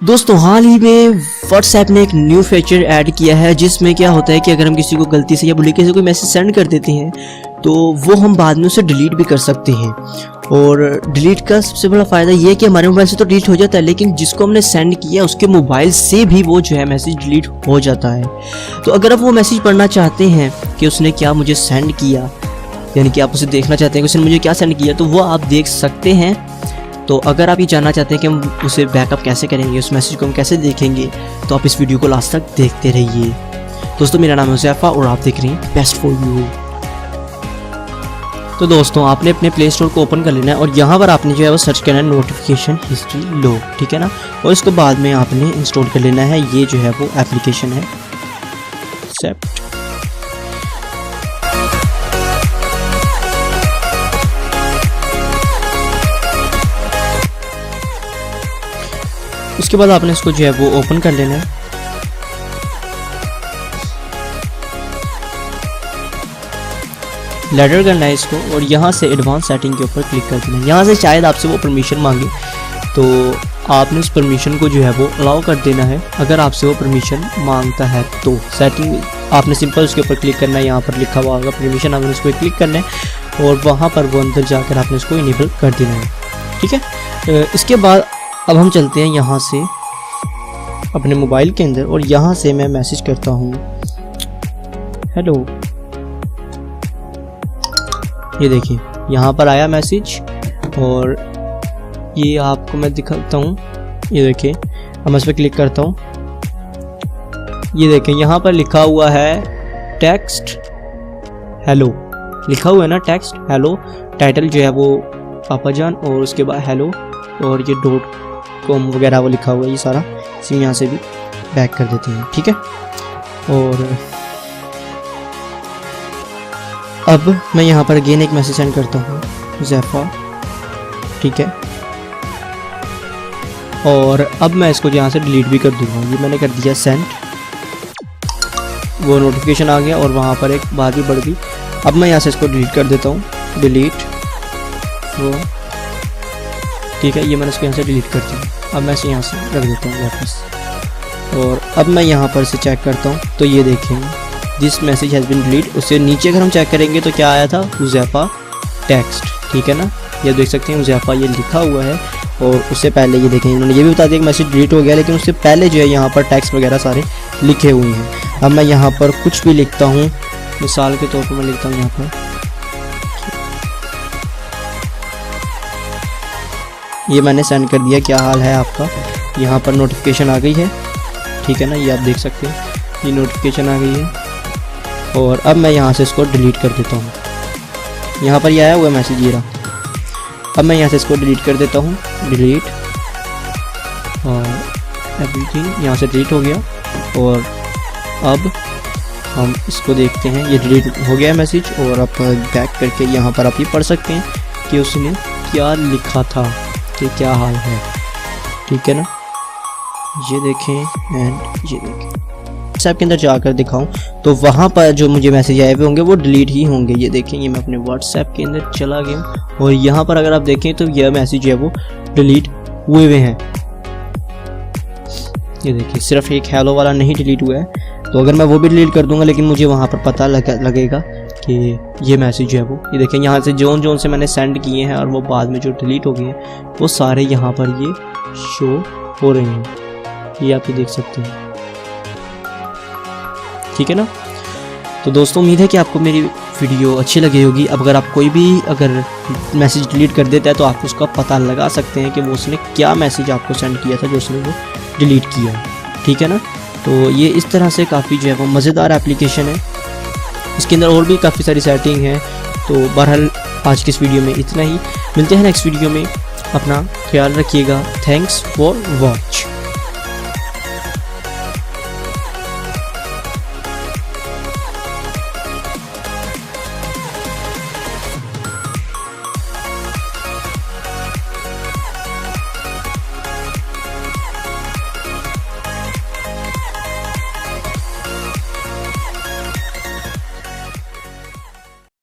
दोस्तों हाल ही में व्हाट्सएप ने एक न्यू फीचर ऐड किया है जिसमें क्या होता है कि अगर हम किसी को गलती से या भूल के से कोई मैसेज सेंड कर देते हैं तो वो हम बाद में उसे डिलीट भी कर सकते हैं। और डिलीट का सबसे बड़ा फ़ायदा ये है कि हमारे मोबाइल से तो डिलीट हो जाता है, लेकिन जिसको हमने सेंड किया उसके मोबाइल से भी वो जो है मैसेज डिलीट हो जाता है। तो अगर आप वो मैसेज पढ़ना चाहते हैं कि उसने क्या मुझे सेंड किया, यानी कि आप उसे देखना चाहते हैं कि उसने मुझे क्या सेंड किया, तो वो आप देख सकते हैं। तो अगर आप ये जानना चाहते हैं कि हम उसे बैकअप कैसे करेंगे, उस मैसेज को हम कैसे देखेंगे, तो आप इस वीडियो को लास्ट तक देखते रहिए। दोस्तों मेरा नाम है हुज़ैफा और आप देख रहे हैं बेस्ट फॉर यू। तो दोस्तों आपने अपने प्ले स्टोर को ओपन कर लेना है और यहाँ पर आपने जो है वो सर्च करना है नोटिफिकेशन हिस्ट्री लो, ठीक है ना। और इसको बाद में आपने इंस्टॉल कर लेना है। ये जो है वो एप्लीकेशन है एक्सेप्ट। उसके बाद आपने इसको जो है वो ओपन कर लेना है। लेटर करना है इसको और यहाँ से एडवांस सेटिंग के ऊपर क्लिक कर देना है। यहाँ से शायद आपसे वो परमिशन मांगे तो आपने उस परमिशन को जो है वो अलाउ कर देना है। अगर आपसे वो परमिशन मांगता है तो सेटिंग आपने सिंपल उसके ऊपर क्लिक करना है। यहाँ पर लिखा हुआ होगा परमिशन, आपने उसको क्लिक करना है और वहाँ पर वो अंदर जाकर आपने इसको इनेबल कर देना है, ठीक है। इसके बाद अब हम चलते हैं यहाँ से अपने मोबाइल के अंदर और यहाँ से मैं मैसेज करता हूँ हेलो। ये देखिए यहाँ पर आया मैसेज और ये आपको मैं दिखाता हूँ। ये देखिए अब मैं इस पर क्लिक करता हूँ। ये देखें यहाँ पर लिखा हुआ है टेक्स्ट हेलो, लिखा हुआ है ना टेक्स्ट हेलो। टाइटल जो है वो पापा जान और उसके बाद हेलो और ये .com वगैरह वो लिखा हुआ है। ये सारा सिम यहाँ से भी बैक कर देते हैं, ठीक है। और अब मैं यहाँ पर अगेन एक मैसेज सेंड करता हूँ हुज़ैफा, ठीक है। और अब मैं इसको यहाँ से डिलीट भी कर दूँगा। ये मैंने कर दिया सेंड, वो नोटिफिकेशन आ गया और वहाँ पर एक बात भी बढ़ गई। अब मैं यहाँ से इसको डिलीट कर देता हूँ, डिलीट वो, ठीक है। ये मैंने इसको यहाँ से डिलीट कर दिया। अब मैं इसे यहाँ से रख देता हूँ वापस। और अब मैं यहाँ पर से चेक करता हूँ तो ये देखेंगे this message has been delete. उससे नीचे अगर हम चेक करेंगे तो क्या आया था हुज़ैफा टेक्स्ट, ठीक है ना। ये देख सकते हैं हुज़ैफा ये लिखा हुआ है। और उससे पहले ये देखें इन्होंने ये भी बता दिया कि मैसेज डिलीट हो गया, लेकिन उससे पहले जो है यहाँ पर टेक्स्ट वगैरह सारे लिखे हुए हैं। अब मैं यहाँ पर कुछ भी लिखता हूँ, मिसाल के तौर पर मैं लिखता हूँ यहाँ पर ये मैंने सेंड कर दिया, क्या हाल है आपका। यहाँ पर नोटिफिकेशन आ गई है, ठीक है ना। ये आप देख सकते हैं ये नोटिफिकेशन आ गई है। और अब मैं यहाँ से इसको डिलीट कर देता हूँ। यहाँ पर ये आया हुआ मैसेज ये रहा। अब मैं यहाँ से इसको डिलीट कर देता हूँ, डिलीट, और एवरीथिंग यहाँ से डिलीट हो गया। और अब हम इसको देखते हैं, ये डिलीट हो गया मैसेज। और आप बैक करके यहाँ पर आप ये पढ़ सकते हैं कि उसने क्या लिखा था, कि क्या हाल है, ठीक है ना। ये देखें एंड ये देखें व्हाट्सएप के अंदर जाकर दिखाऊं तो वहाँ पर जो मुझे मैसेज आए हुए होंगे वो डिलीट ही होंगे। ये देखें ये मैं अपने व्हाट्सएप के अंदर चला गया और यहाँ पर अगर आप देखें तो यह मैसेज है वो डिलीट हुए हुए हैं। ये देखिए सिर्फ एक हेलो वाला नहीं डिलीट हुआ है। तो अगर मैं वो भी डिलीट कर दूंगा लेकिन मुझे वहाँ पर पता लगेगा कि ये मैसेज है वो। ये देखें यहाँ से जोन से मैंने सेंड किए हैं और वो बाद में जो डिलीट हो गए हैं वो सारे यहाँ पर ये शो हो रहे हैं। ये आप ये देख सकते हैं, ठीक है ना। तो दोस्तों उम्मीद है कि आपको मेरी वीडियो अच्छी लगी होगी। अब अगर आप कोई भी अगर मैसेज डिलीट कर देता है तो आप उसका पता लगा सकते हैं कि वो उसने क्या मैसेज आपको सेंड किया था जो उसने वो डिलीट किया, ठीक है ना। तो ये इस तरह से काफ़ी जो है वो मज़ेदार एप्लीकेशन है। इसके अंदर और भी काफ़ी सारी सेटिंग है। तो बहरहाल आज की इस वीडियो में इतना ही। मिलते हैं नेक्स्ट वीडियो में। अपना ख्याल रखिएगा। Thanks for watch.